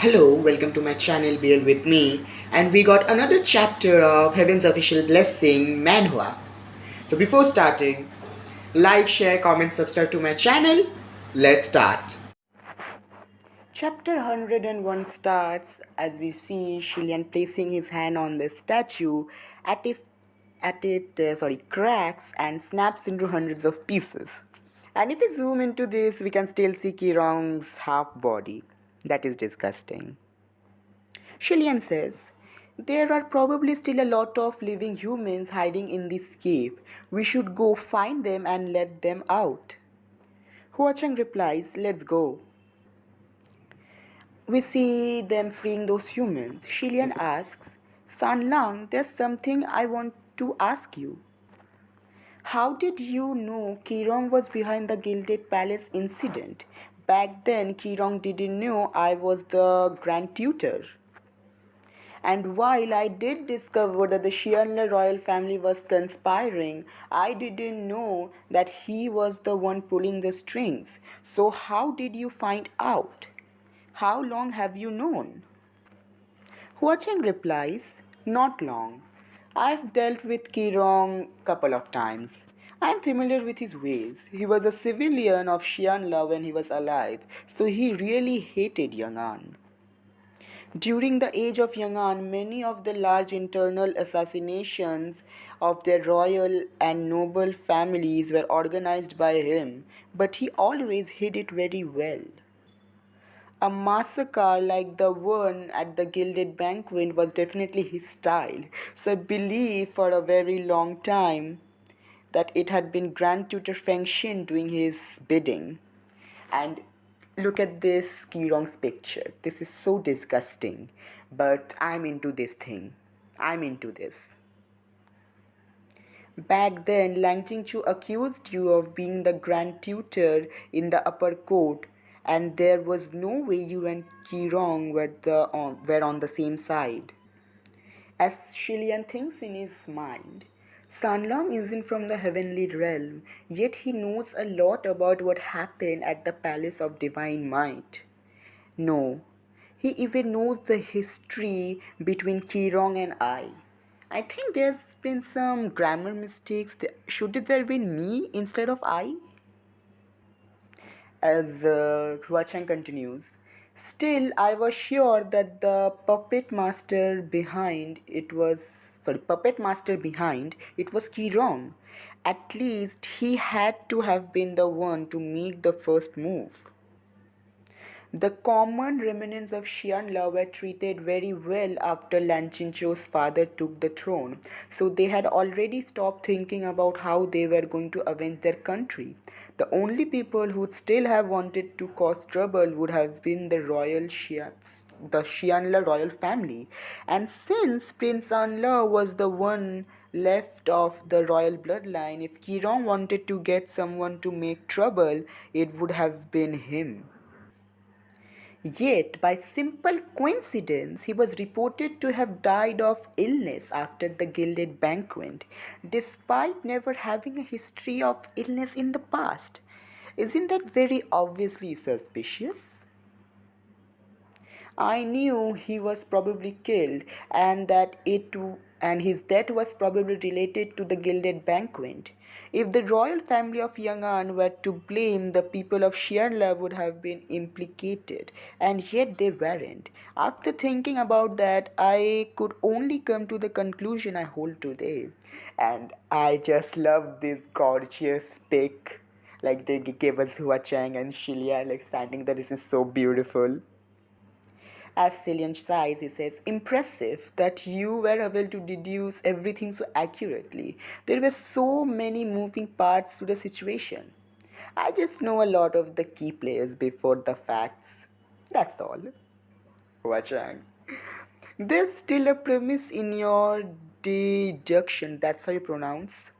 Hello, welcome to my channel Bear with me, and we got another chapter of Heaven's Official Blessing Manhua. So before starting, like, share, comment, subscribe to my channel. Let's start. Chapter 101 starts as we see Shilian placing his hand on the statue at it, cracks and snaps into hundreds of pieces. And if we zoom into this, we can still see Kirong's half body. That is disgusting. Shillian says, there are probably still a lot of living humans hiding in this cave. We should go find them and let them out. Hua Cheng replies, let's go. We see them freeing those humans. Shillian asks, San Lang, there's something I want to ask you. How did you know Kirong was behind the Gilded Palace incident? Back then, Kirong didn't know I was the grand tutor. And while I did discover that the Shianle royal family was conspiring, I didn't know that he was the one pulling the strings. So, how did you find out? How long have you known? Hua Cheng replies, not long. I've dealt with Kirong couple of times. I'm familiar with his ways. He was a civilian of Xianla when he was alive, so he really hated Yang'an. During the age of Yang'an, many of the large internal assassinations of their royal and noble families were organized by him, but he always hid it very well. A massacre like the one at the Gilded Banquet was definitely his style, so I believe for a very long time that it had been Grand Tutor Feng Xin doing his bidding. And look at this Kirong's picture. This is so disgusting. But I'm into this thing. I'm into this. Back then, Lang Jingchu accused you of being the grand tutor in the upper court, and there was no way you and Kirong were on the same side. As Shilian thinks in his mind, Sanlong isn't from the heavenly realm, yet he knows a lot about what happened at the Palace of Divine Might. No, he even knows the history between Kirong and I. I think there's been some grammar mistakes. Should it there been me instead of I? As Hua Chang continues, still I was sure that the puppet master behind it was Kirong. At least he had to have been the one to make the first move. The common remnants of Xianla were treated very well after Lanchincho's father took the throne, so they had already stopped thinking about how they were going to avenge their country. The only people who'd still have wanted to cause trouble would have been the Xianla royal family. And since Prince Anla was the one left of the royal bloodline, if Kirong wanted to get someone to make trouble, it would have been him. Yet, by simple coincidence, he was reported to have died of illness after the Gilded Banquet, despite never having a history of illness in the past. Isn't that very obviously suspicious? I knew he was probably killed and his death was probably related to the Gilded Banquet. If the royal family of Yang'an were to blame, the people of Xianla would have been implicated, and yet they weren't. After thinking about that, I could only come to the conclusion I hold today. And I just love this gorgeous pic. Like they gave us Hua Chang and Shilia like standing there. This is so beautiful. As Cillian sighs, he says, impressive that you were able to deduce everything so accurately. There were so many moving parts to the situation. I just know a lot of the key players before the facts. That's all. Hua Chang. There's still a premise in your deduction, that's how you pronounce,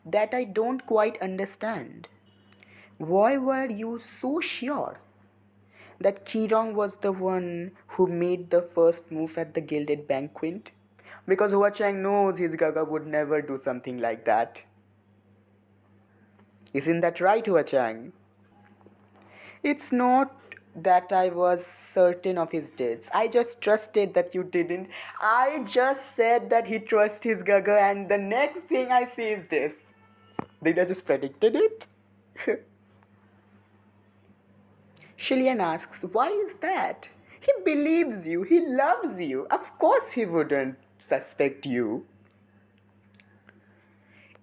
that I don't quite understand. Why were you so sure that Kirong was the one who made the first move at the Gilded Banquet? Because Hua Chang knows his Gaga would never do something like that. Isn't that right, Hua Chang? It's not that I was certain of his deeds. I just trusted that you didn't. I just said that he trusts his gaga, and the next thing I see is this. Did I just predicted it? Shillian asks, why is that? He believes you, he loves you. Of course he wouldn't suspect you.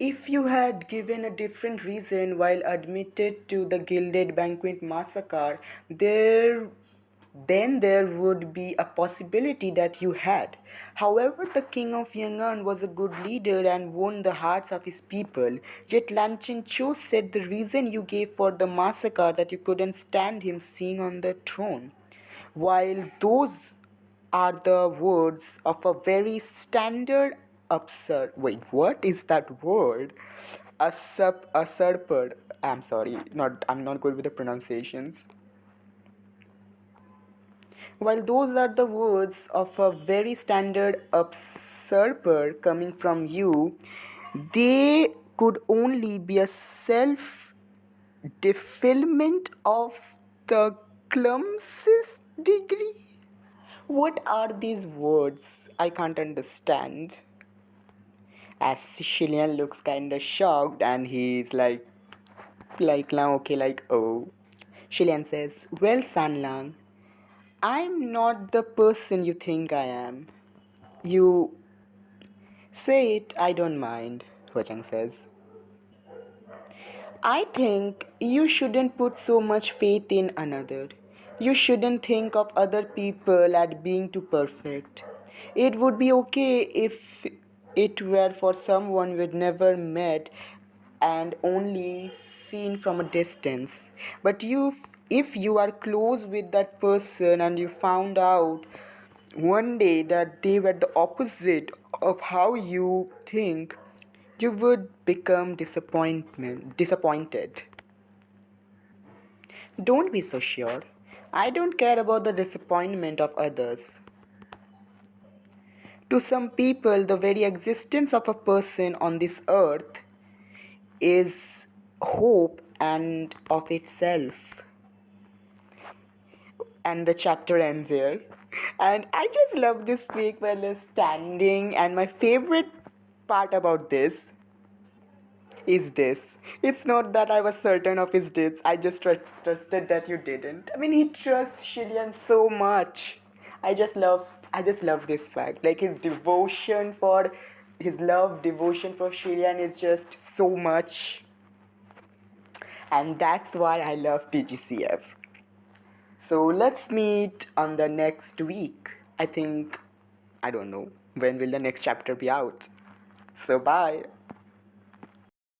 If you had given a different reason while admitted to the Gilded Banquet massacre, then there would be a possibility that you had. However, the king of Yangon was a good leader and won the hearts of his people. Yet Lan Cho said the reason you gave for the massacre that you couldn't stand him sitting on the throne. While those are the words of a very standard absurd. Wait, what is that word? Usurper. I'm sorry, I'm not good with the pronunciations. While those are the words of a very standard usurper coming from you, they could only be a self defilement of the clumsiest degree. What are these words? I can't understand. As Shillian looks kinda shocked and he's now okay, oh. Shillian says, well, Sanlang, I'm not the person you think I am. You say it, I don't mind, Huachang says. I think you shouldn't put so much faith in another. You shouldn't think of other people as being too perfect. It would be okay if it were for someone we'd never met and only seen from a distance. But if you are close with that person and you found out one day that they were the opposite of how you think, you would become disappointed. Don't be so sure. I don't care about the disappointment of others. To some people, the very existence of a person on this earth is hope and of itself. And the chapter ends here. And I just love this fake fella standing. And my favorite part about this is this. It's not that I was certain of his deeds, I just trusted that you didn't. I mean, he trusts Shillian so much. I just love this fact. Like his love, devotion for Shillian is just so much. And that's why I love TGCF. So let's meet on the next week. I think, I don't know, when will the next chapter be out? So bye.